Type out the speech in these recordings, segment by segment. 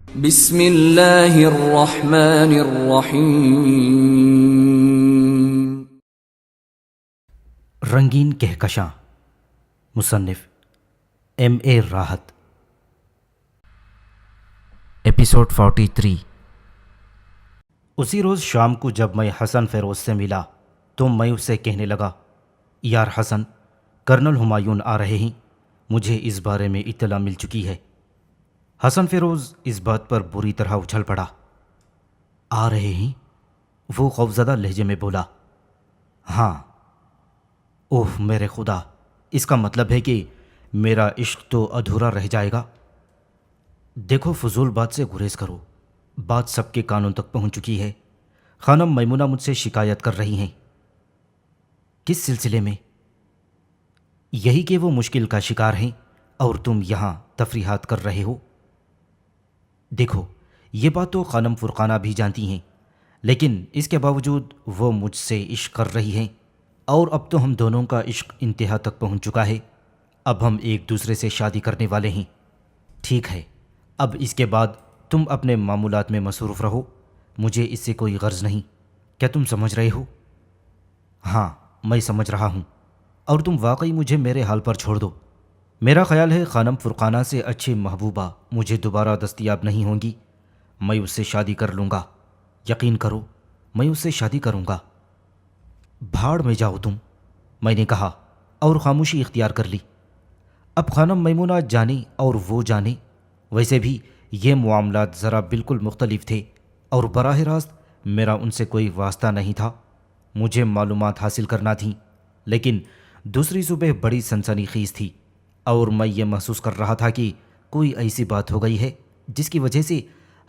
بسم اللہ الرحمن الرحیم۔ رنگین کہکشاں، مصنف M.A. راحت۔ ایپیسوڈ 43۔ اسی روز شام کو جب میں حسن فیروز سے ملا تو میں اسے کہنے لگا، یار حسن، کرنل ہمایون آ رہے ہیں، مجھے اس بارے میں اطلاع مل چکی ہے۔ حسن فیروز اس بات پر بری طرح اچھل پڑا۔ آ رہے ہیں؟ وہ خوفزدہ لہجے میں بولا۔ ہاں۔ اوہ میرے خدا، اس کا مطلب ہے کہ میرا عشق تو ادھورا رہ جائے گا۔ دیکھو، فضول بات سے گریز کرو، بات سب کے کانوں تک پہنچ چکی ہے۔ خانم میمونہ مجھ سے شکایت کر رہی ہیں۔ کس سلسلے میں؟ یہی کہ وہ مشکل کا شکار ہیں اور تم یہاں تفریحات کر رہے ہو۔ دیکھو، یہ بات تو خانم فرقانہ بھی جانتی ہیں، لیکن اس کے باوجود وہ مجھ سے عشق کر رہی ہیں، اور اب تو ہم دونوں کا عشق انتہا تک پہنچ چکا ہے۔ اب ہم ایک دوسرے سے شادی کرنے والے ہیں۔ ٹھیک ہے، اب اس کے بعد تم اپنے معمولات میں مصروف رہو، مجھے اس سے کوئی غرض نہیں۔ کیا تم سمجھ رہے ہو؟ ہاں، میں سمجھ رہا ہوں، اور تم واقعی مجھے میرے حال پر چھوڑ دو۔ میرا خیال ہے خانم فرقانہ سے اچھی محبوبہ مجھے دوبارہ دستیاب نہیں ہوں گی۔ میں اس سے شادی کر لوں گا، یقین کرو، میں اس سے شادی کروں گا۔ بھاڑ میں جاؤ تم، میں نے کہا، اور خاموشی اختیار کر لی۔ اب خانم میمونہ جانے اور وہ جانے، ویسے بھی یہ معاملات ذرا بالکل مختلف تھے، اور براہ راست میرا ان سے کوئی واسطہ نہیں تھا۔ مجھے معلومات حاصل کرنا تھیں، لیکن دوسری صبح بڑی سنسنی خیز تھی، اور میں یہ محسوس کر رہا تھا کہ کوئی ایسی بات ہو گئی ہے جس کی وجہ سے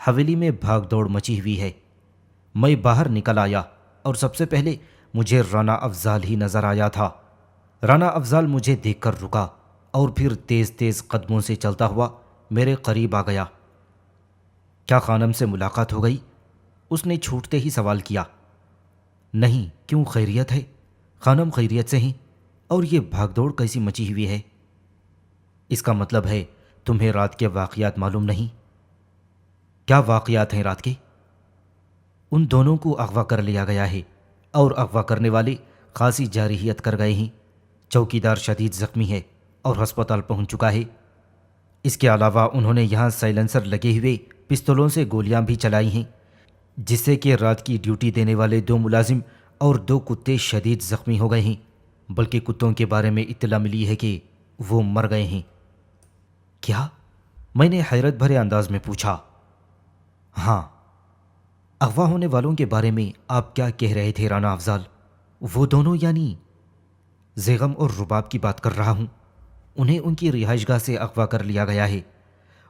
حویلی میں بھاگ دوڑ مچی ہوئی ہے۔ میں باہر نکل آیا اور سب سے پہلے مجھے رانا افضال ہی نظر آیا تھا۔ رانا افضال مجھے دیکھ کر رکا اور پھر تیز تیز قدموں سے چلتا ہوا میرے قریب آ گیا۔ کیا خانم سے ملاقات ہو گئی؟ اس نے چھوٹتے ہی سوال کیا۔ نہیں، کیوں، خیریت ہے؟ خانم خیریت سے ہیں، اور یہ بھاگ دوڑ کیسی مچی ہوئی ہے؟ اس کا مطلب ہے تمہیں رات کے واقعات معلوم نہیں؟ کیا واقعات ہیں رات کے؟ ان دونوں کو اغوا کر لیا گیا ہے، اور اغوا کرنے والے خاصی جارحیت کر گئے ہیں۔ چوکیدار شدید زخمی ہے اور ہسپتال پہنچ چکا ہے۔ اس کے علاوہ انہوں نے یہاں سائلنسر لگے ہوئے پستولوں سے گولیاں بھی چلائی ہیں، جس سے کہ رات کی ڈیوٹی دینے والے 2 ملازم اور 2 کتے شدید زخمی ہو گئے ہیں، بلکہ کتوں کے بارے میں اطلاع ملی ہے کہ وہ مر گئے ہیں۔ کیا؟ میں نے حیرت بھرے انداز میں پوچھا۔ ہاں۔ اغوا ہونے والوں کے بارے میں آپ کیا کہہ رہے تھے رانا افضال؟ وہ دونوں یعنی زیغم اور رباب کی بات کر رہا ہوں، انہیں ان کی رہائش گاہ سے اغوا کر لیا گیا ہے۔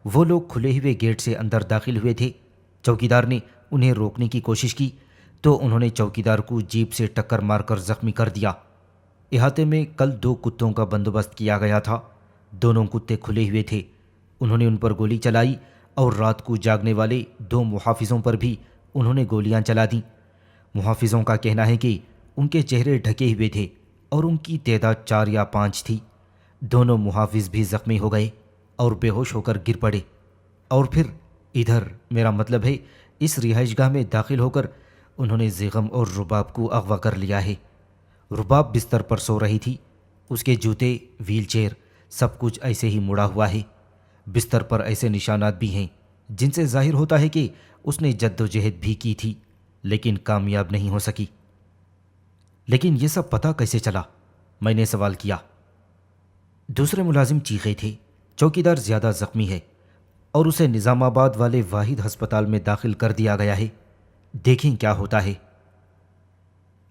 وہ لوگ کھلے ہوئے گیٹ سے اندر داخل ہوئے تھے۔ چوکیدار نے انہیں روکنے کی کوشش کی تو انہوں نے چوکیدار کو جیپ سے ٹکر مار کر زخمی کر دیا۔ احاطے میں کل 2 کتوں کا بندوبست کیا گیا تھا۔ دونوں کتے کھلے ہوئے تھے۔ انہوں نے ان پر گولی چلائی، اور رات کو جاگنے والے 2 محافظوں پر بھی انہوں نے گولیاں چلا دیں۔ محافظوں کا کہنا ہے کہ ان کے چہرے ڈھکے ہوئے تھے اور ان کی تعداد 4 یا 5 تھی۔ دونوں محافظ بھی زخمی ہو گئے اور بے ہوش ہو کر گر پڑے، اور پھر ادھر، میرا مطلب ہے اس رہائش گاہ میں داخل ہو کر انہوں نے زیغم اور رباب کو اغوا کر لیا ہے۔ رباب بستر پر سو رہی تھی، اس کے جوتے، ویل چیئر، سب کچھ ایسے ہی مڑا ہوا ہے۔ بستر پر ایسے نشانات بھی ہیں جن سے ظاہر ہوتا ہے کہ اس نے جد و جہد بھی کی تھی، لیکن کامیاب نہیں ہو سکی۔ لیکن یہ سب پتہ کیسے چلا؟ میں نے سوال کیا۔ دوسرے ملازم چیخے تھے، چوکیدار زیادہ زخمی ہے اور اسے نظام آباد والے واحد ہسپتال میں داخل کر دیا گیا ہے، دیکھیں کیا ہوتا ہے۔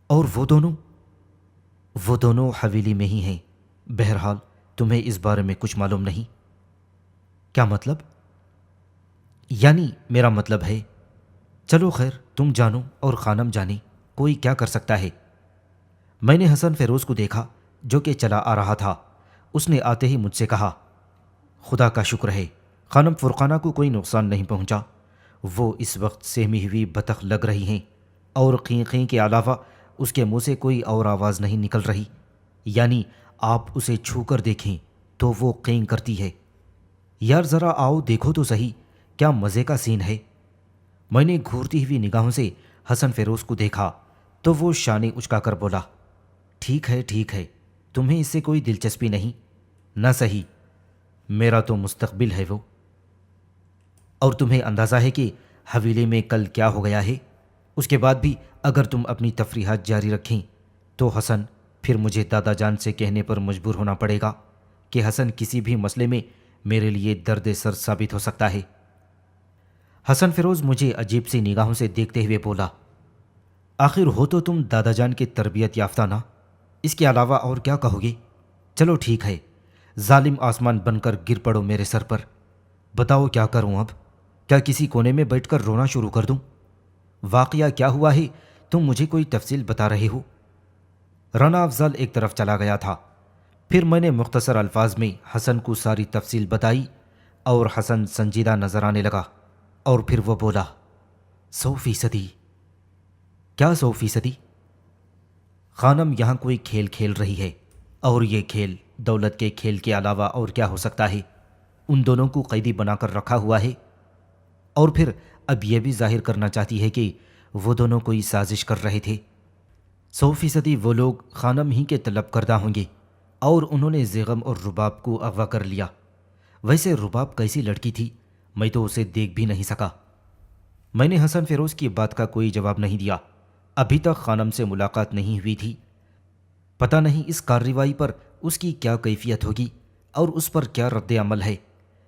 اور وہ دونوں حویلی میں ہی ہیں۔ بہرحال تمہیں اس بارے میں کچھ معلوم نہیں؟ کیا مطلب؟ یعنی میرا مطلب ہے، چلو خیر، تم جانو اور خانم جانے، کوئی کیا کر سکتا ہے۔ میں نے حسن فیروز کو دیکھا جو کہ چلا آ رہا تھا۔ اس نے آتے ہی مجھ سے کہا، خدا کا شکر ہے خانم فرقانہ کو کوئی نقصان نہیں پہنچا۔ وہ اس وقت سہمی ہوئی بطخ لگ رہی ہیں، اور قیں قیں کے علاوہ اس کے منہ سے کوئی اور آواز نہیں نکل رہی۔ یعنی آپ اسے چھو کر دیکھیں تو وہ قیں کرتی ہے۔ یار ذرا آؤ دیکھو تو صحیح کیا مزے کا سین ہے۔ میں نے گھورتی ہوئی نگاہوں سے حسن فیروز کو دیکھا تو وہ شانے اچکا کر بولا، ٹھیک ہے، تمہیں اس سے کوئی دلچسپی نہیں، نہ صحیح، میرا تو مستقبل ہے وہ۔ اور تمہیں اندازہ ہے کہ حویلے میں کل کیا ہو گیا ہے؟ اس کے بعد بھی اگر تم اپنی تفریحات جاری رکھیں تو حسن، پھر مجھے دادا جان سے کہنے پر مجبور ہونا پڑے گا کہ حسن کسی بھی مسئلے میں میرے لیے درد سر ثابت ہو سکتا ہے۔ حسن فیروز مجھے عجیب سی نگاہوں سے دیکھتے ہوئے بولا، آخر ہو تو تم دادا جان کی تربیت یافتہ نا، اس کے علاوہ اور کیا کہو گے؟ چلو ٹھیک ہے، ظالم آسمان بن کر گر پڑو میرے سر پر، بتاؤ کیا کروں اب؟ کیا کسی کونے میں بیٹھ کر رونا شروع کر دوں؟ واقعہ کیا ہوا ہے تم مجھے کوئی تفصیل بتا رہے ہو؟ رانا افضل ایک طرف چلا گیا تھا، پھر میں نے مختصر الفاظ میں حسن کو ساری تفصیل بتائی اور حسن سنجیدہ نظر آنے لگا، اور پھر وہ بولا، 100%؟ کیا 100%؟ خانم یہاں کوئی کھیل کھیل رہی ہے، اور یہ کھیل دولت کے کھیل کے علاوہ اور کیا ہو سکتا ہے؟ ان دونوں کو قیدی بنا کر رکھا ہوا ہے، اور پھر اب یہ بھی ظاہر کرنا چاہتی ہے کہ وہ دونوں کوئی سازش کر رہے تھے۔ 100% وہ لوگ خانم ہی کے طلب کردہ ہوں گے، اور انہوں نے زیغم اور رباب کو اغوا کر لیا۔ ویسے رباب کیسی لڑکی تھی، میں تو اسے دیکھ بھی نہیں سکا۔ میں نے حسن فیروز کی بات کا کوئی جواب نہیں دیا، ابھی تک خانم سے ملاقات نہیں ہوئی تھی، پتہ نہیں اس کارروائی پر اس کی کیا کیفیت ہوگی اور اس پر کیا رد عمل ہے،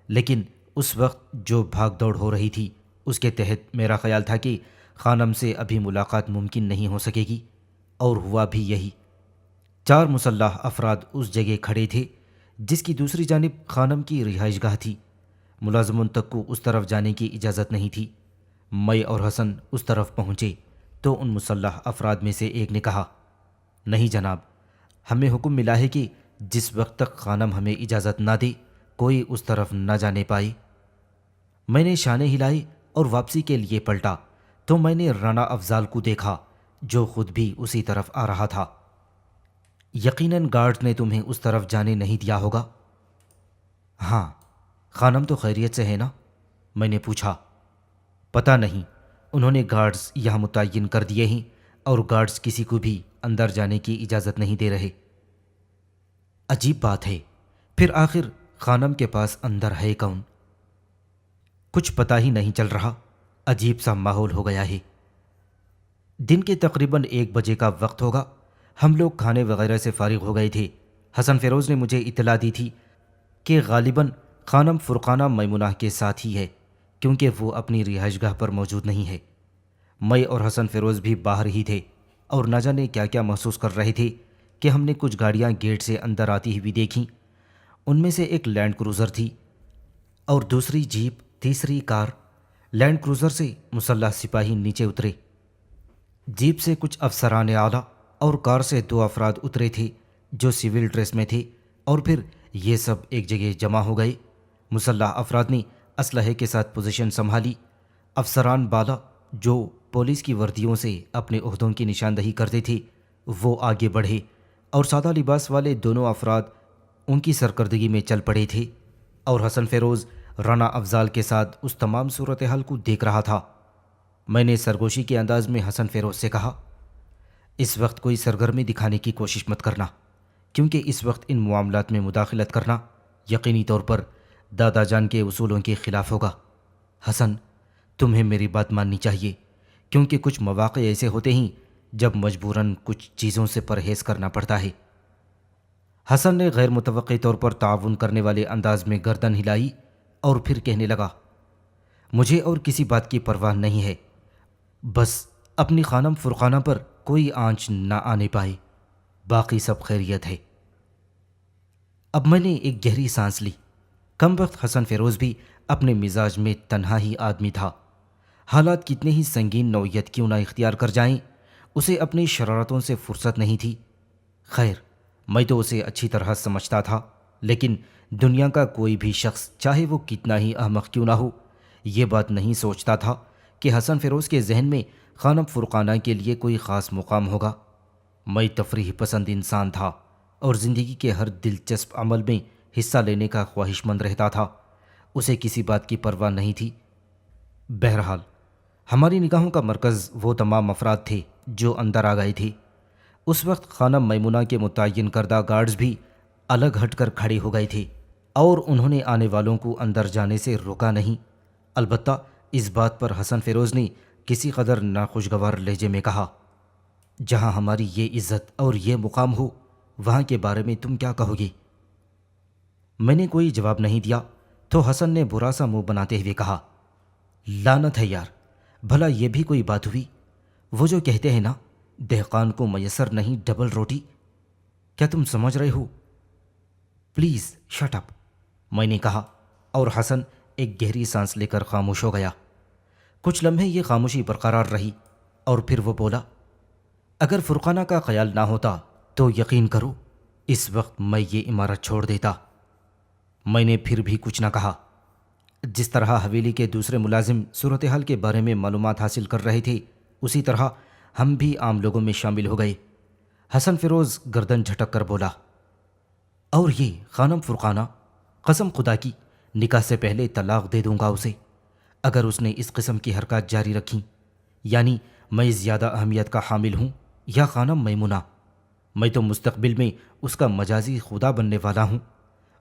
لیکن اس وقت جو بھاگ دوڑ ہو رہی تھی اس کے تحت میرا خیال تھا کہ خانم سے ابھی ملاقات ممکن نہیں ہو سکے گی، اور ہوا بھی یہی۔ 4 مسلح افراد اس جگہ کھڑے تھے جس کی دوسری جانب خانم کی رہائش گاہ تھی۔ ملازمون تک کو اس طرف جانے کی اجازت نہیں تھی۔ میں اور حسن اس طرف پہنچے تو ان مسلح افراد میں سے ایک نے کہا، نہیں جناب، ہمیں حکم ملا ہے کہ جس وقت تک خانم ہمیں اجازت نہ دے کوئی اس طرف نہ جانے پائے۔ میں نے شانے ہلائے اور واپسی کے لیے پلٹا تو میں نے رانا افضال کو دیکھا جو خود بھی اسی طرف آ رہا تھا۔ یقیناً گارڈ نے تمہیں اس طرف جانے نہیں دیا ہوگا؟ ہاں، خانم تو خیریت سے ہے نا؟ میں نے پوچھا۔ پتہ نہیں، انہوں نے گارڈز یہاں متعین کر دیے ہیں اور گارڈز کسی کو بھی اندر جانے کی اجازت نہیں دے رہے۔ عجیب بات ہے، پھر آخر خانم کے پاس اندر ہے کون؟ کچھ پتہ ہی نہیں چل رہا، عجیب سا ماحول ہو گیا ہے۔ دن کے تقریباً 1 بجے کا وقت ہوگا، ہم لوگ کھانے وغیرہ سے فارغ ہو گئے تھے۔ حسن فیروز نے مجھے اطلاع دی تھی کہ غالباً خانم فرقانہ میمونہ کے ساتھ ہی ہے، کیونکہ وہ اپنی رہائش گاہ پر موجود نہیں ہے۔ میں اور حسن فیروز بھی باہر ہی تھے اور نہ جانے کیا کیا محسوس کر رہے تھے کہ ہم نے کچھ گاڑیاں گیٹ سے اندر آتی ہوئی دیکھیں۔ ان میں سے ایک لینڈ کروزر تھی اور دوسری جیپ، تیسری کار۔ لینڈ کروزر سے مسلح سپاہی نیچے اترے، جیپ سے کچھ افسران اعلیٰ اور کار سے 2 افراد اترے تھے جو سول ڈریس میں تھے، اور پھر یہ سب ایک جگہ جمع ہو گئے۔ مسلح افراد نے اسلحے کے ساتھ پوزیشن سنبھالی۔ افسران بالا جو پولیس کی وردیوں سے اپنے عہدوں کی نشاندہی کرتے تھے وہ آگے بڑھے، اور سادہ لباس والے دونوں افراد ان کی سرکردگی میں چل پڑے تھے، اور حسن فیروز رانا افضال کے ساتھ اس تمام صورتحال کو دیکھ رہا تھا۔ میں نے سرگوشی کے انداز میں حسن فیروز سے کہا، اس وقت کوئی سرگرمی دکھانے کی کوشش مت کرنا، کیونکہ اس وقت ان معاملات میں مداخلت کرنا یقینی طور پر دادا جان کے اصولوں کے خلاف ہوگا۔ حسن، تمہیں میری بات ماننی چاہیے، کیونکہ کچھ مواقع ایسے ہوتے ہیں جب مجبوراً کچھ چیزوں سے پرہیز کرنا پڑتا ہے۔ حسن نے غیر متوقع طور پر تعاون کرنے والے انداز میں گردن ہلائی اور پھر کہنے لگا، مجھے اور کسی بات کی پرواہ نہیں ہے، بس اپنی خانم فرقانہ پر کوئی آنچ نہ آنے پائے، باقی سب خیریت ہے۔ اب میں نے ایک گہری سانس لی۔ کم وقت حسن فیروز بھی اپنے مزاج میں تنہا ہی آدمی تھا۔ حالات کتنے ہی سنگین نوعیت کیوں نہ اختیار کر جائیں، اسے اپنی شرارتوں سے فرصت نہیں تھی۔ خیر، میں تو اسے اچھی طرح سمجھتا تھا، لیکن دنیا کا کوئی بھی شخص چاہے وہ کتنا ہی احمق کیوں نہ ہو، یہ بات نہیں سوچتا تھا کہ حسن فیروز کے ذہن میں خانم فرقانہ کے لیے کوئی خاص مقام ہوگا۔ میں تفریح پسند انسان تھا اور زندگی کے ہر دلچسپ عمل میں حصہ لینے کا خواہش مند رہتا تھا۔ اسے کسی بات کی پرواہ نہیں تھی بہرحال ہماری نگاہوں کا مرکز وہ تمام افراد تھے جو اندر آ گئے تھے۔ اس وقت خانم میمونہ کے متعین کردہ گارڈز بھی الگ ہٹ کر کھڑے ہو گئے تھے اور انہوں نے آنے والوں کو اندر جانے سے روکا نہیں۔ البتہ اس بات پر حسن فیروز نے کسی قدر ناخوشگوار لہجے میں کہا، جہاں ہماری یہ عزت اور یہ مقام ہو وہاں کے بارے میں تم کیا کہو گے؟ میں نے کوئی جواب نہیں دیا تو حسن نے برا سا منہ بناتے ہوئے کہا، لعنت ہے یار، بھلا یہ بھی کوئی بات ہوئی؟ وہ جو کہتے ہیں نا، دہقان کو میسر نہیں ڈبل روٹی، کیا تم سمجھ رہے ہو؟ پلیز شٹ اپ، میں نے کہا، اور حسن ایک گہری سانس لے کر خاموش ہو گیا۔ کچھ لمحے یہ خاموشی برقرار رہی اور پھر وہ بولا، اگر فرقانہ کا خیال نہ ہوتا تو یقین کرو اس وقت میں یہ عمارت چھوڑ دیتا۔ میں نے پھر بھی کچھ نہ کہا۔ جس طرح حویلی کے دوسرے ملازم صورتحال کے بارے میں معلومات حاصل کر رہے تھے، اسی طرح ہم بھی عام لوگوں میں شامل ہو گئے۔ حسن فیروز گردن جھٹک کر بولا، اور یہ خانم فرقانہ، قسم خدا کی نکاح سے پہلے طلاق دے دوں گا اسے اگر اس نے اس قسم کی حرکات جاری رکھیں۔ یعنی میں زیادہ اہمیت کا حامل ہوں یا خانم میمونہ؟ میں تو مستقبل میں اس کا مجازی خدا بننے والا ہوں۔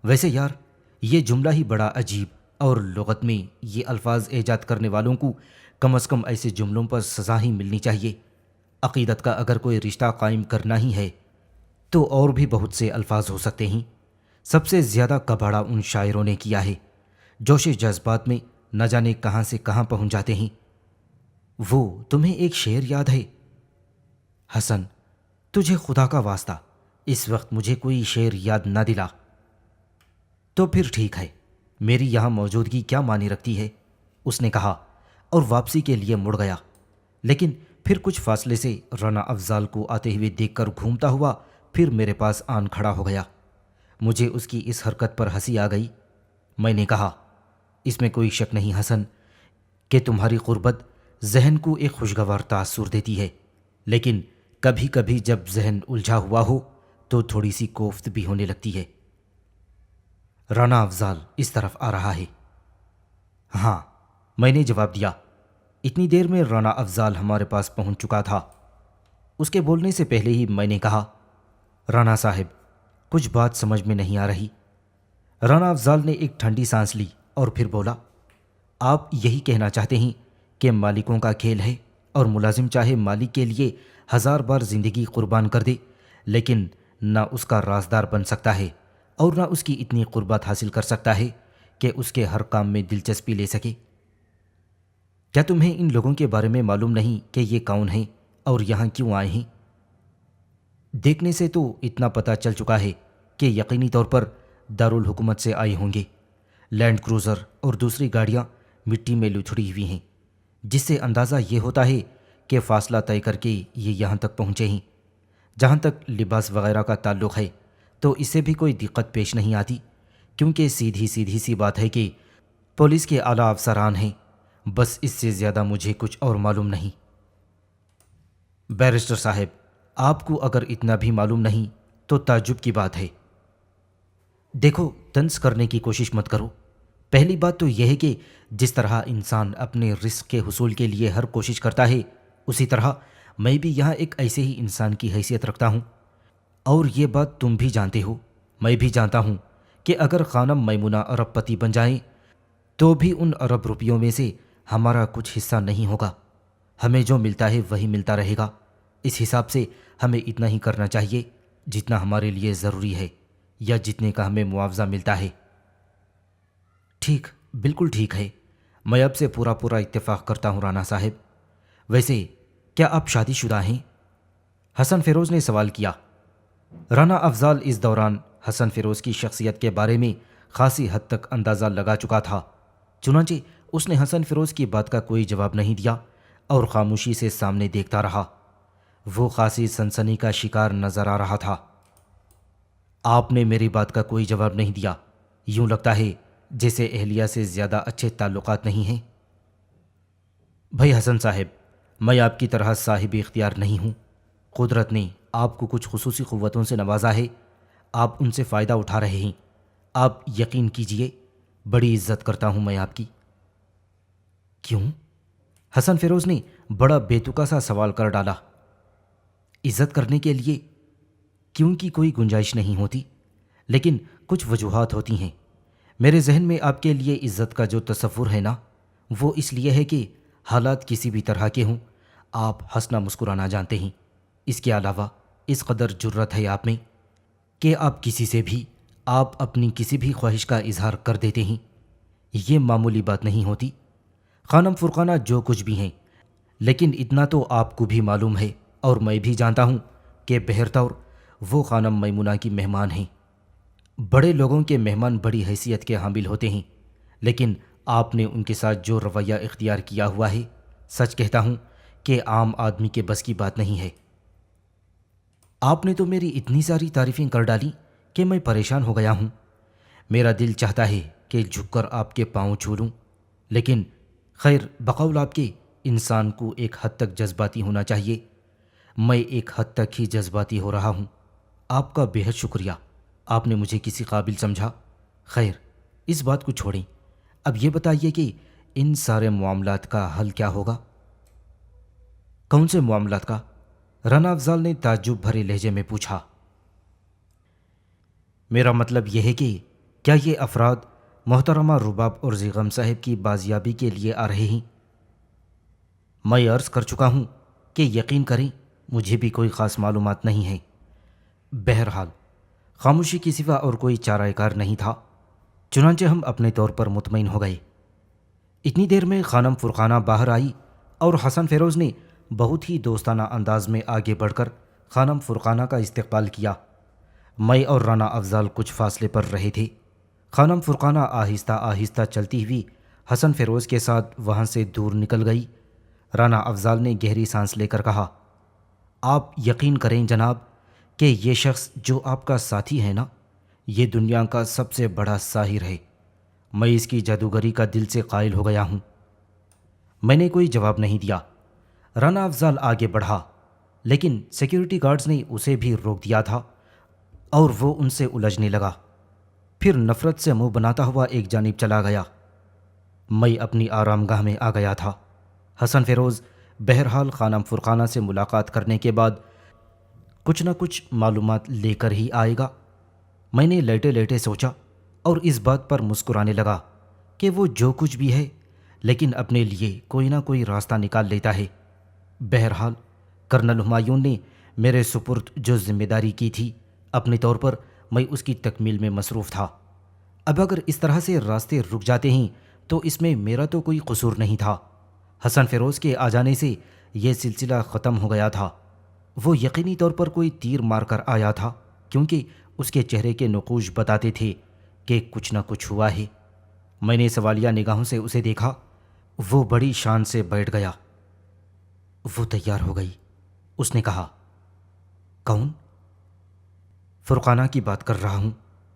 ویسے یار، یہ جملہ ہی بڑا عجیب، اور لغت میں یہ الفاظ ایجاد کرنے والوں کو کم از کم ایسے جملوں پر سزا ہی ملنی چاہیے۔ عقیدت کا اگر کوئی رشتہ قائم کرنا ہی ہے تو اور بھی بہت سے الفاظ ہو سکتے ہیں۔ سب سے زیادہ کباڑہ ان شاعروں نے کیا ہے جوش جذبات میں نہ جانے کہاں سے کہاں پہنچ جاتے ہیں۔ وہ تمہیں ایک شعر یاد ہے؟ حسن، تجھے خدا کا واسطہ اس وقت مجھے کوئی شعر یاد نہ دلا۔ تو پھر ٹھیک ہے، میری یہاں موجودگی کیا معنی رکھتی ہے؟ اس نے کہا اور واپسی کے لیے مڑ گیا، لیکن پھر کچھ فاصلے سے رانا افضال کو آتے ہوئے دیکھ کر گھومتا ہوا پھر میرے پاس آن کھڑا ہو گیا۔ مجھے اس کی اس حرکت پر ہنسی آ گئی۔ میں نے کہا، اس میں کوئی شک نہیں حسن کہ تمہاری قربت ذہن کو ایک خوشگوار تاثر دیتی ہے، لیکن کبھی کبھی جب ذہن الجھا ہوا ہو تو تھوڑی سی کوفت بھی ہونے لگتی ہے۔ رانا افضال اس طرف آ رہا ہے؟ ہاں، میں نے جواب دیا۔ اتنی دیر میں رانا افضال ہمارے پاس پہنچ چکا تھا۔ اس کے بولنے سے پہلے ہی میں نے کہا، رانا صاحب، کچھ بات سمجھ میں نہیں آ رہی۔ رانا افضال نے ایک ٹھنڈی سانس لی اور پھر بولا، آپ یہی کہنا چاہتے ہیں کہ مالکوں کا کھیل ہے اور ملازم چاہے مالک کے لیے 1000 بار زندگی قربان کر دے لیکن نہ اس کا رازدار بن سکتا ہے اور نہ اس کی اتنی قربت حاصل کر سکتا ہے کہ اس کے ہر کام میں دلچسپی لے سکے؟ کیا تمہیں ان لوگوں کے بارے میں معلوم نہیں کہ یہ کون ہیں اور یہاں کیوں آئے ہیں؟ دیکھنے سے تو اتنا پتہ چل چکا ہے کہ یقینی طور پر دارالحکومت سے آئے ہوں گے۔ لینڈ کروزر اور دوسری گاڑیاں مٹی میں لتھڑی ہوئی ہیں، جس سے اندازہ یہ ہوتا ہے کہ فاصلہ طے کر کے یہ یہاں تک پہنچے ہیں۔ جہاں تک لباس وغیرہ کا تعلق ہے تو اس سے بھی کوئی دقت پیش نہیں آتی، کیونکہ سیدھی سی بات ہے کہ پولیس کے اعلیٰ افسران ہیں۔ بس اس سے زیادہ مجھے کچھ اور معلوم نہیں۔ بیرسٹر صاحب، آپ کو اگر اتنا بھی معلوم نہیں تو تعجب کی بات ہے۔ دیکھو، طنز کرنے کی کوشش مت کرو۔ پہلی بات تو یہ ہے کہ جس طرح انسان اپنے رزق کے حصول کے لیے ہر کوشش کرتا ہے، اسی طرح میں بھی یہاں ایک ایسے ہی انسان کی حیثیت رکھتا ہوں، اور یہ بات تم بھی جانتے ہو، میں بھی جانتا ہوں کہ اگر خانم میمونہ ارب پتی بن جائیں تو بھی ان ارب روپیوں میں سے ہمارا کچھ حصہ نہیں ہوگا۔ ہمیں جو ملتا ہے وہی ملتا رہے گا۔ اس حساب سے ہمیں اتنا ہی کرنا چاہیے جتنا ہمارے لیے ضروری ہے یا جتنے کا ہمیں معاوضہ ملتا ہے۔ ٹھیک، بالکل ٹھیک ہے، میں اب سے پورا اتفاق کرتا ہوں رانا صاحب۔ ویسے کیا آپ شادی شدہ ہیں؟ حسن فیروز نے سوال کیا۔ رانا افضال اس دوران حسن فیروز کی شخصیت کے بارے میں خاصی حد تک اندازہ لگا چکا تھا، چنانچہ اس نے حسن فیروز کی بات کا کوئی جواب نہیں دیا اور خاموشی سے سامنے دیکھتا رہا۔ وہ خاصی سنسنی کا شکار نظر آ رہا تھا۔ آپ نے میری بات کا کوئی جواب نہیں دیا، یوں لگتا ہے جیسے اہلیہ سے زیادہ اچھے تعلقات نہیں ہیں۔ بھائی حسن صاحب، میں آپ کی طرح صاحب اختیار نہیں ہوں۔ قدرت نے آپ کو کچھ خصوصی قوتوں سے نوازا ہے، آپ ان سے فائدہ اٹھا رہے ہیں۔ آپ یقین کیجئے، بڑی عزت کرتا ہوں میں آپ کی۔ کیوں؟ حسن فیروز نے بڑا بےتکا سا سوال کر ڈالا۔ عزت کرنے کے لیے کیوں کی کوئی گنجائش نہیں ہوتی، لیکن کچھ وجوہات ہوتی ہیں۔ میرے ذہن میں آپ کے لیے عزت کا جو تصور ہے نا، وہ اس لیے ہے کہ حالات کسی بھی طرح کے ہوں، آپ ہنسنا مسکرانا جانتے ہیں۔ اس کے علاوہ اس قدر جرت ہے آپ میں کہ آپ کسی سے بھی، آپ اپنی کسی بھی خواہش کا اظہار کر دیتے ہیں۔ یہ معمولی بات نہیں ہوتی۔ خانم فرقانہ جو کچھ بھی ہیں، لیکن اتنا تو آپ کو بھی معلوم ہے اور میں بھی جانتا ہوں کہ بہرطور وہ خانم میمونہ کی مہمان ہیں۔ بڑے لوگوں کے مہمان بڑی حیثیت کے حامل ہوتے ہیں، لیکن آپ نے ان کے ساتھ جو رویہ اختیار کیا ہوا ہے، سچ کہتا ہوں کہ عام آدمی کے بس کی بات نہیں ہے۔ آپ نے تو میری اتنی ساری تعریفیں کر ڈالی کہ میں پریشان ہو گیا ہوں۔ میرا دل چاہتا ہے کہ جھک کر آپ کے پاؤں چھو لوں، لیکن خیر، بقول آپ کے انسان کو ایک حد تک جذباتی ہونا چاہیے۔ میں ایک حد تک ہی جذباتی ہو رہا ہوں۔ آپ کا بے حد شکریہ، آپ نے مجھے کسی قابل سمجھا۔ خیر، اس بات کو چھوڑیں، اب یہ بتائیے کہ ان سارے معاملات کا حل کیا ہوگا؟ کون سے معاملات کا؟ رانا افضال نے تعجب بھرے لہجے میں پوچھا۔ میرا مطلب یہ ہے کہ کیا یہ افراد محترمہ رباب اور زیغم صاحب کی بازیابی کے لیے آ رہے ہیں؟ میں عرض کر چکا ہوں کہ یقین کریں مجھے بھی کوئی خاص معلومات نہیں ہے۔ بہرحال خاموشی کے سوا اور کوئی چارہ کار نہیں تھا، چنانچہ ہم اپنے طور پر مطمئن ہو گئے۔ اتنی دیر میں خانم فرقانہ باہر آئی اور حسن فیروز نے بہت ہی دوستانہ انداز میں آگے بڑھ کر خانم فرقانہ کا استقبال کیا۔ میں اور رانا افضال کچھ فاصلے پر رہے تھے۔ خانم فرقانہ آہستہ آہستہ چلتی ہوئی حسن فیروز کے ساتھ وہاں سے دور نکل گئی۔ رانا افضال نے گہری سانس لے کر کہا، آپ یقین کریں جناب کہ یہ شخص جو آپ کا ساتھی ہے نا، یہ دنیا کا سب سے بڑا ساحر ہے۔ میں اس کی جادوگری کا دل سے قائل ہو گیا ہوں۔ میں نے کوئی جواب نہیں دیا۔ رانا افضال آگے بڑھا، لیکن سیکیورٹی گارڈز نے اسے بھی روک دیا تھا اور وہ ان سے الجھنے لگا، پھر نفرت سے منہ بناتا ہوا ایک جانب چلا گیا۔ میں اپنی آرام گاہ میں آ گیا تھا۔ حسن فیروز بہرحال خانم فرقانہ سے ملاقات کرنے کے بعد کچھ نہ کچھ معلومات لے کر ہی آئے گا۔ میں نے لیٹے لیٹے سوچا اور اس بات پر مسکرانے لگا کہ وہ جو کچھ بھی ہے، لیکن اپنے لیے کوئی نہ کوئی راستہ نکال لیتا ہے۔ بہرحال کرنل ہمایون نے میرے سپرد جو ذمہ داری کی تھی، اپنے طور پر میں اس کی تکمیل میں مصروف تھا۔ اب اگر اس طرح سے راستے رک جاتے ہیں تو اس میں میرا تو کوئی قصور نہیں تھا۔ حسن فیروز کے آ جانے سے یہ سلسلہ ختم ہو گیا تھا۔ وہ یقینی طور پر کوئی تیر مار کر آیا تھا، کیونکہ اس کے چہرے کے نقوش بتاتے تھے کہ کچھ نہ کچھ ہوا ہے۔ میں نے سوالیہ نگاہوں سے اسے دیکھا۔ وہ بڑی شان سے بیٹھ گیا۔ وہ تیار ہو گئی۔ اس نے کہا، کون؟ فرقانہ کی بات کر رہا ہوں۔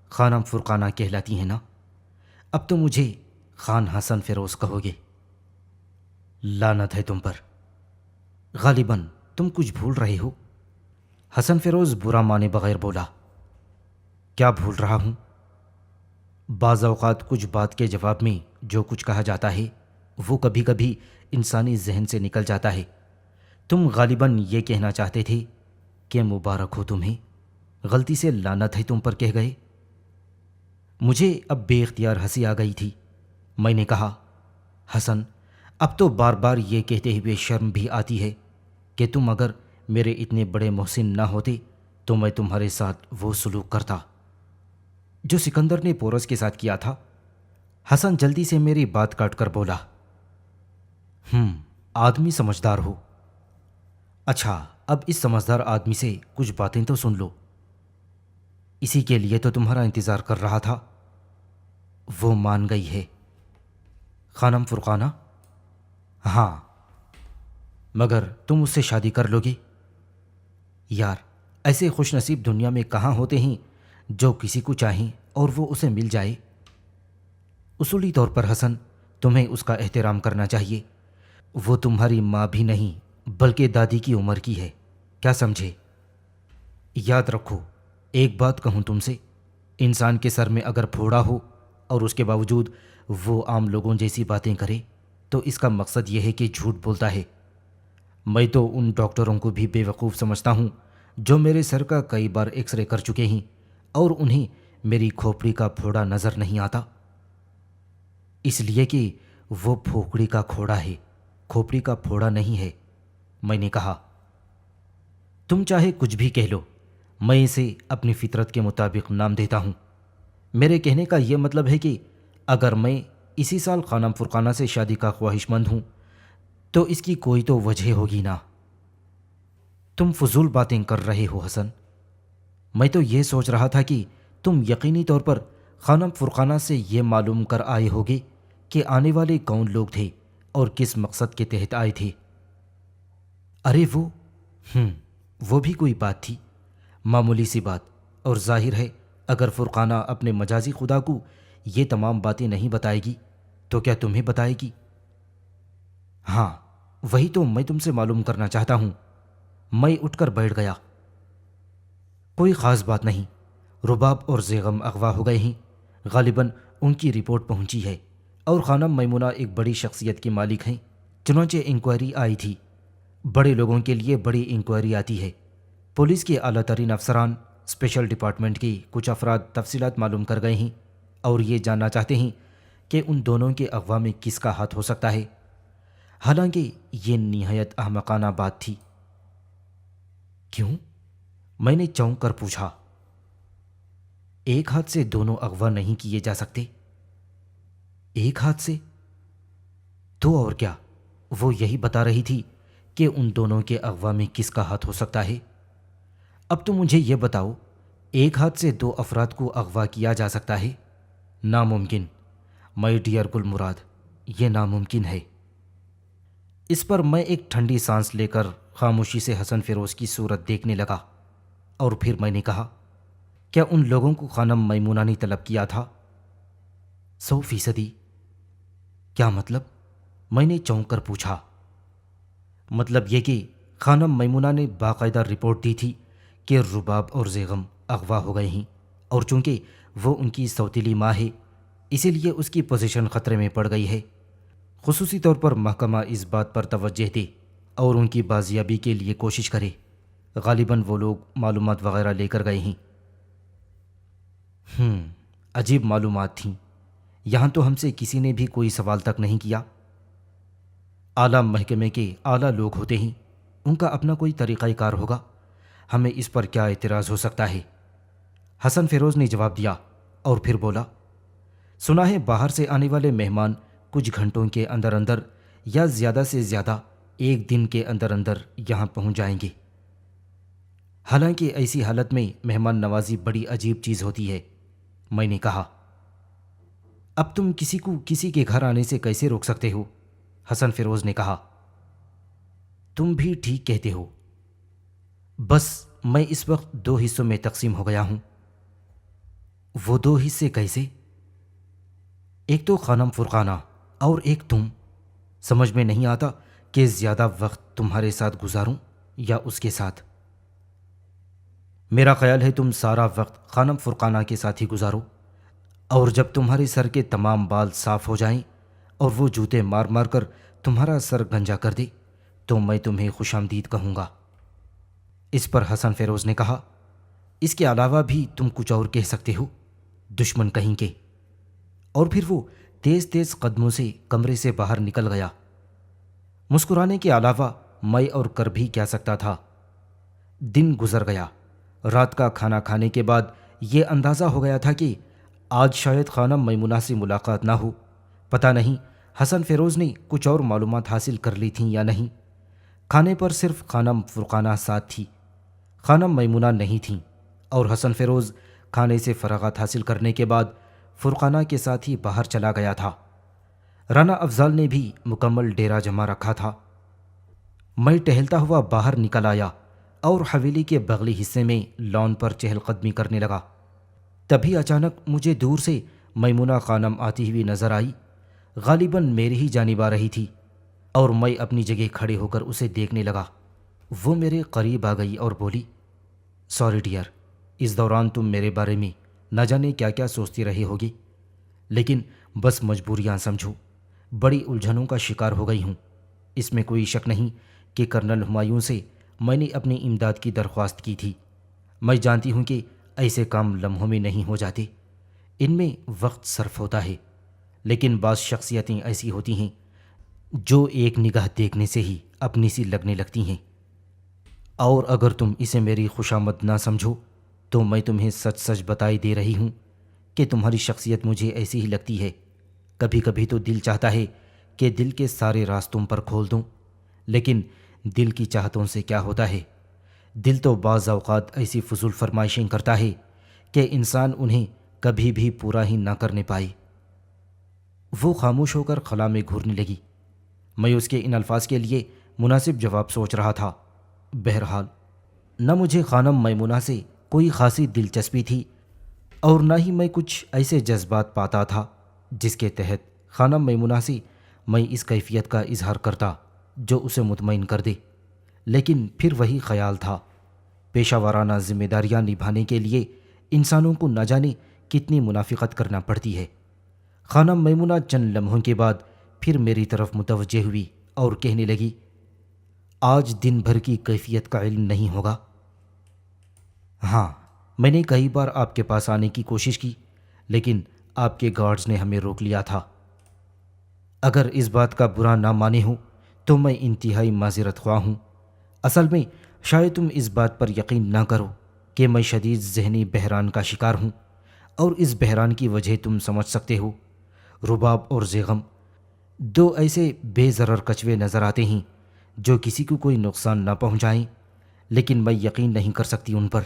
خانم فرقانہ کہلاتی ہیں نا؟ اب تو مجھے خان حسن فیروز کہو گے۔ لعنت ہے تم پر، غالباً تم کچھ بھول رہے ہو۔ حسن فیروز برا مانے بغیر بولا۔ کیا بھول رہا ہوں؟ بعض اوقات کچھ بات کے جواب میں جو کچھ کہا جاتا ہے وہ کبھی کبھی انسانی ذہن سے نکل جاتا ہے۔ تم غالباً یہ کہنا چاہتے تھے کہ مبارک ہو تمہیں، غلطی سے لعنت ہے تم پر کہہ گئے۔ مجھے اب بے اختیار ہنسی آ گئی تھی۔ میں نے کہا، حسن، اب تو بار بار یہ کہتے ہوئے شرم بھی آتی ہے کہ تم اگر میرے اتنے بڑے محسن نہ ہوتے تو میں تمہارے ساتھ وہ سلوک کرتا جو سکندر نے پورس کے ساتھ کیا تھا۔ حسن جلدی سے میری بات کاٹ کر بولا، آدمی سمجھدار ہو۔ اچھا، اب اس سمجھدار آدمی سے کچھ باتیں تو سن لو۔ اسی کے لیے تو تمہارا انتظار کر رہا تھا۔ وہ مان گئی ہے۔ خانم فرقانہ؟ ہاں۔ مگر تم اس سے شادی کر لو گے؟ یار، ایسے خوش نصیب دنیا میں کہاں ہوتے ہیں جو کسی کو چاہیں اور وہ اسے مل جائے۔ اصولی طور پر حسن، تمہیں اس کا احترام کرنا چاہیے۔ وہ تمہاری ماں بھی نہیں بلکہ دادی کی عمر کی ہے، کیا سمجھے؟ یاد رکھو، ایک بات کہوں تم سے، انسان کے سر میں اگر پھوڑا ہو اور اس کے باوجود وہ عام لوگوں جیسی باتیں کرے تو اس کا مقصد یہ ہے کہ جھوٹ بولتا ہے۔ میں تو ان ڈاکٹروں کو بھی بے وقوف سمجھتا ہوں جو میرے سر کا کئی بار ایکس رے کر چکے ہیں اور انہیں میری کھوپڑی کا پھوڑا نظر نہیں آتا، اس لیے کہ وہ پھوپڑی کا کھوڑا ہے، کھوپڑی کا پھوڑا نہیں ہے۔ میں نے کہا، تم چاہے کچھ بھی کہہ لو، میں اسے اپنی فطرت کے مطابق نام دیتا ہوں۔ میرے کہنے کا یہ مطلب ہے کہ اگر میں اسی سال خانم فرقانہ سے شادی کا خواہش مند ہوں تو اس کی کوئی تو وجہ ہوگی نا۔ تم فضول باتیں کر رہے ہو حسن۔ میں تو یہ سوچ رہا تھا کہ تم یقینی طور پر خانم فرقانہ سے یہ معلوم کر آئے ہوگے کہ آنے والے کون لوگ تھے اور کس مقصد کے تحت آئے تھے۔ ارے وہ بھی کوئی بات تھی، معمولی سی بات، اور ظاہر ہے اگر فرقانہ اپنے مجازی خدا کو یہ تمام باتیں نہیں بتائے گی تو کیا تمہیں بتائے گی؟ ہاں، وہی تو میں تم سے معلوم کرنا چاہتا ہوں۔ میں اٹھ کر بیٹھ گیا۔ کوئی خاص بات نہیں، رباب اور زیغم اغوا ہو گئے ہیں، غالباً ان کی رپورٹ پہنچی ہے اور خانم میمونہ ایک بڑی شخصیت کی مالک ہیں، چنانچہ انکوائری آئی تھی۔ بڑے لوگوں کے لیے بڑی انکوائری آتی ہے۔ پولیس کے اعلیٰ ترین افسران، اسپیشل ڈپارٹمنٹ کے کچھ افراد تفصیلات معلوم کر گئے ہیں اور یہ جاننا چاہتے ہیں کہ ان دونوں کے اغوا میں کس کا ہاتھ ہو سکتا ہے، حالانکہ یہ نہایت احمقانہ بات تھی۔ کیوں؟ میں نے چونک کر پوچھا۔ ایک ہاتھ سے دونوں اغوا نہیں کیے جا سکتے۔ ایک ہاتھ سے؟ تو اور کیا، وہ یہی بتا رہی تھی کہ ان دونوں کے اغوا میں کس کا ہاتھ ہو سکتا ہے۔ اب تو مجھے یہ بتاؤ، ایک ہاتھ سے دو افراد کو اغوا کیا جا سکتا ہے؟ ناممکن مائی ڈیئر گل مراد، یہ ناممکن ہے۔ اس پر میں ایک ٹھنڈی سانس لے کر خاموشی سے حسن فیروز کی صورت دیکھنے لگا، اور پھر میں نے کہا، کیا ان لوگوں کو خانم میمونہ نے طلب کیا تھا؟ 100%۔ کیا مطلب؟ میں نے چونک کر پوچھا۔ مطلب یہ کہ خانم میمونہ نے باقاعدہ رپورٹ دی تھی کہ رباب اور زیغم اغوا ہو گئے ہیں، اور چونکہ وہ ان کی سوتیلی ماں ہے اسی لیے اس کی پوزیشن خطرے میں پڑ گئی ہے۔ خصوصی طور پر محکمہ اس بات پر توجہ دے اور ان کی بازیابی کے لیے کوشش کرے۔ غالباً وہ لوگ معلومات وغیرہ لے کر گئے ہیں۔ عجیب معلومات تھیں، یہاں تو ہم سے کسی نے بھی کوئی سوال تک نہیں کیا۔ اعلیٰ محکمے کے اعلیٰ لوگ ہوتے ہیں، ان کا اپنا کوئی طریقہ کار ہوگا، ہمیں اس پر کیا اعتراض ہو سکتا ہے؟ حسن فیروز نے جواب دیا اور پھر بولا، سنا ہے باہر سے آنے والے مہمان کچھ گھنٹوں کے اندر اندر یا زیادہ سے زیادہ ایک دن کے اندر اندر یہاں پہنچ جائیں گے۔ حالانکہ ایسی حالت میں مہمان نوازی بڑی عجیب چیز ہوتی ہے۔ میں نے کہا، اب تم کسی کو کسی کے گھر آنے سے کیسے روک سکتے ہو؟ حسن فیروز نے کہا، تم بھی ٹھیک کہتے ہو، بس میں اس وقت دو حصوں میں تقسیم ہو گیا ہوں۔ وہ دو حصے کیسے؟ ایک تو خانم فرقانہ اور ایک تم۔ سمجھ میں نہیں آتا کہ زیادہ وقت تمہارے ساتھ گزاروں یا اس کے ساتھ۔ میرا خیال ہے تم سارا وقت خانم فرقانہ کے ساتھ ہی گزارو، اور جب تمہارے سر کے تمام بال صاف ہو جائیں اور وہ جوتے مار مار کر تمہارا سر گنجا کر دے تو میں تمہیں خوش آمدید کہوں گا۔ اس پر حسن فیروز نے کہا، اس کے علاوہ بھی تم کچھ اور کہہ سکتے ہو، دشمن کہیں کے۔ اور پھر وہ تیز تیز قدموں سے کمرے سے باہر نکل گیا۔ مسکرانے کے علاوہ میں اور کر بھی کیا سکتا تھا؟ دن گزر گیا۔ رات کا کھانا کھانے کے بعد یہ اندازہ ہو گیا تھا کہ آج شاید خانم میمونہ سے ملاقات نہ ہو۔ پتہ نہیں حسن فیروز نے کچھ اور معلومات حاصل کر لی تھیں یا نہیں۔ کھانے پر صرف خانم فرقانہ ساتھ تھی، خانم میمونہ نہیں تھیں، اور حسن فیروز کھانے سے فراغت حاصل کرنے کے بعد فرقانہ کے ساتھ ہی باہر چلا گیا تھا۔ رانا افضال نے بھی مکمل ڈیرا جما رکھا تھا۔ میں ٹہلتا ہوا باہر نکل آیا اور حویلی کے بغلی حصے میں لان پر چہل قدمی کرنے لگا۔ تبھی اچانک مجھے دور سے میمونہ خانم آتی ہوئی نظر آئی، غالباً میری ہی جانب آ رہی تھی، اور میں اپنی جگہ کھڑے ہو کر اسے دیکھنے لگا۔ وہ میرے قریب آ گئی اور بولی، سوری ڈیئر، اس دوران تم میرے بارے میں نہ جانے کیا کیا سوچتی رہی ہوگی، لیکن بس مجبوریاں سمجھو، بڑی الجھنوں کا شکار ہو گئی ہوں۔ اس میں کوئی شک نہیں کہ کرنل ہمایوں سے میں نے اپنی امداد کی درخواست کی تھی۔ میں جانتی ہوں کہ ایسے کام لمحوں میں نہیں ہو جاتے، ان میں وقت صرف ہوتا ہے، لیکن بعض شخصیتیں ایسی ہوتی ہیں جو ایک نگاہ دیکھنے سے ہی اپنی سی لگنے لگتی ہیں۔ اور اگر تم اسے میری خوشامد نہ سمجھو تو میں تمہیں سچ سچ بتائی دے رہی ہوں کہ تمہاری شخصیت مجھے ایسی ہی لگتی ہے۔ کبھی کبھی تو دل چاہتا ہے کہ دل کے سارے راز تم پر کھول دوں، لیکن دل کی چاہتوں سے کیا ہوتا ہے؟ دل تو بعض اوقات ایسی فضول فرمائشیں کرتا ہے کہ انسان انہیں کبھی بھی پورا ہی نہ کرنے پائے۔ وہ خاموش ہو کر خلا میں گھورنے لگی۔ میں اس کے ان الفاظ کے لیے مناسب جواب سوچ رہا تھا۔ بہرحال نہ مجھے خانم میمونہ سے کوئی خاصی دلچسپی تھی اور نہ ہی میں کچھ ایسے جذبات پاتا تھا جس کے تحت خانم میمونہ سے میں اس کیفیت کا اظہار کرتا جو اسے مطمئن کر دے۔ لیکن پھر وہی خیال تھا، پیشہ ورانہ ذمہ داریاں نبھانے کے لیے انسانوں کو نہ جانے کتنی منافقت کرنا پڑتی ہے۔ خانم میمونہ چند لمحوں کے بعد پھر میری طرف متوجہ ہوئی اور کہنے لگی، آج دن بھر کی کیفیت کا علم نہیں ہوگا؟ ہاں، میں نے کئی بار آپ کے پاس آنے کی کوشش کی، لیکن آپ کے گارڈز نے ہمیں روک لیا تھا۔ اگر اس بات کا برا نہ مانے ہو تو میں انتہائی معذرت خواہ ہوں۔ اصل میں شاید تم اس بات پر یقین نہ کرو کہ میں شدید ذہنی بحران کا شکار ہوں، اور اس بحران کی وجہ تم سمجھ سکتے ہو۔ رباب اور زیغم دو ایسے بے ضرر کچوے نظر آتے ہیں جو کسی کو کوئی نقصان نہ پہنچائیں، لیکن میں یقین نہیں کر سکتی ان پر۔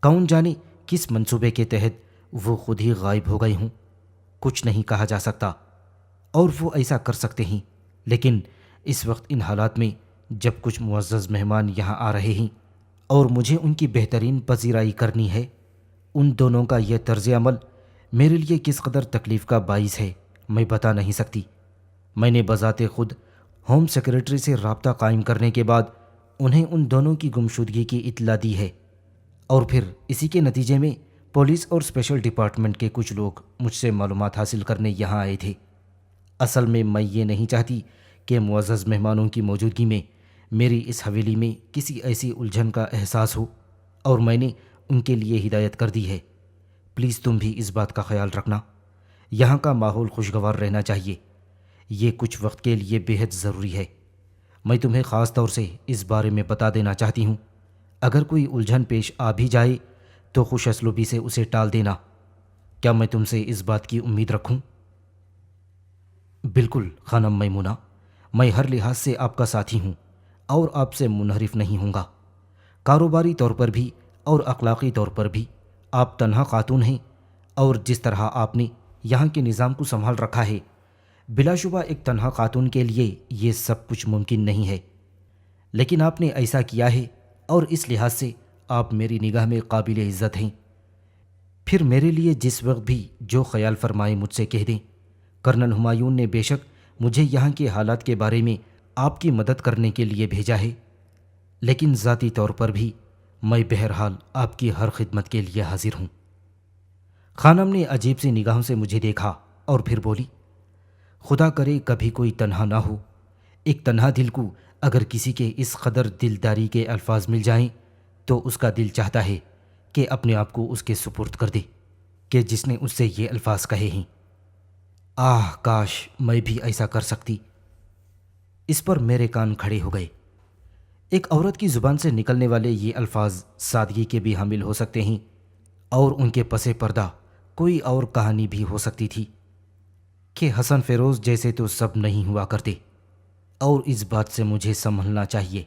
کون جانے کس منصوبے کے تحت وہ خود ہی غائب ہو گئے ہوں، کچھ نہیں کہا جا سکتا، اور وہ ایسا کر سکتے ہیں، لیکن اس وقت ان حالات میں جب کچھ معزز مہمان یہاں آ رہے ہیں اور مجھے ان کی بہترین پذیرائی کرنی ہے، ان دونوں کا یہ طرز عمل میرے لیے کس قدر تکلیف کا باعث ہے میں بتا نہیں سکتی۔ میں نے بذات خود ہوم سیکریٹری سے رابطہ قائم کرنے کے بعد انہیں ان دونوں کی گمشدگی کی اطلاع دی ہے، اور پھر اسی کے نتیجے میں پولیس اور اسپیشل ڈپارٹمنٹ کے کچھ لوگ مجھ سے معلومات حاصل کرنے یہاں آئے تھے۔ اصل میں یہ نہیں چاہتی کہ معزز مہمانوں کی موجودگی میں میری اس حویلی میں کسی ایسی الجھن کا احساس ہو، اور میں نے ان کے لیے ہدایت کر دی ہے۔ پلیز تم بھی اس بات کا خیال رکھنا، یہاں کا ماحول خوشگوار رہنا چاہیے، یہ کچھ وقت کے لیے بے حد ضروری ہے۔ میں تمہیں خاص طور سے اس بارے میں بتا دینا چاہتی ہوں، اگر کوئی الجھن پیش آ بھی جائے تو خوش اسلوبی سے اسے ٹال دینا۔ کیا میں تم سے اس بات کی امید رکھوں؟ بالکل خانم میمونہ، میں ہر لحاظ سے آپ کا ساتھی ہوں اور آپ سے منحرف نہیں ہوں گا۔ کاروباری طور پر بھی اور اخلاقی طور پر بھی آپ تنہا خاتون ہیں، اور جس طرح آپ نے یہاں کے نظام کو سنبھال رکھا ہے، بلا شبہ ایک تنہا خاتون کے لیے یہ سب کچھ ممکن نہیں ہے، لیکن آپ نے ایسا کیا ہے، اور اس لحاظ سے آپ میری نگاہ میں قابل عزت ہیں۔ پھر میرے لیے جس وقت بھی جو خیال فرمائے مجھ سے کہہ دیں۔ کرنل ہمایوں نے بے شک مجھے یہاں کے حالات کے بارے میں آپ کی مدد کرنے کے لیے بھیجا ہے، لیکن ذاتی طور پر بھی میں بہرحال آپ کی ہر خدمت کے لیے حاضر ہوں۔ خانم نے عجیب سی نگاہوں سے مجھے دیکھا اور پھر بولی، خدا کرے کبھی کوئی تنہا نہ ہو۔ ایک تنہا دل کو اگر کسی کے اس قدر دلداری کے الفاظ مل جائیں تو اس کا دل چاہتا ہے کہ اپنے آپ کو اس کے سپرد کر دے کہ جس نے اس سے یہ الفاظ کہے ہیں۔ آہ کاش میں بھی ایسا کر سکتی۔ اس پر میرے کان کھڑے ہو گئے۔ ایک عورت کی زبان سے نکلنے والے یہ الفاظ سادگی کے بھی حامل ہو سکتے ہیں، اور ان کے پس پردہ کوئی اور کہانی بھی ہو سکتی تھی کہ حسن فیروز جیسے تو سب نہیں ہوا کرتے، اور اس بات سے مجھے سنبھلنا چاہیے۔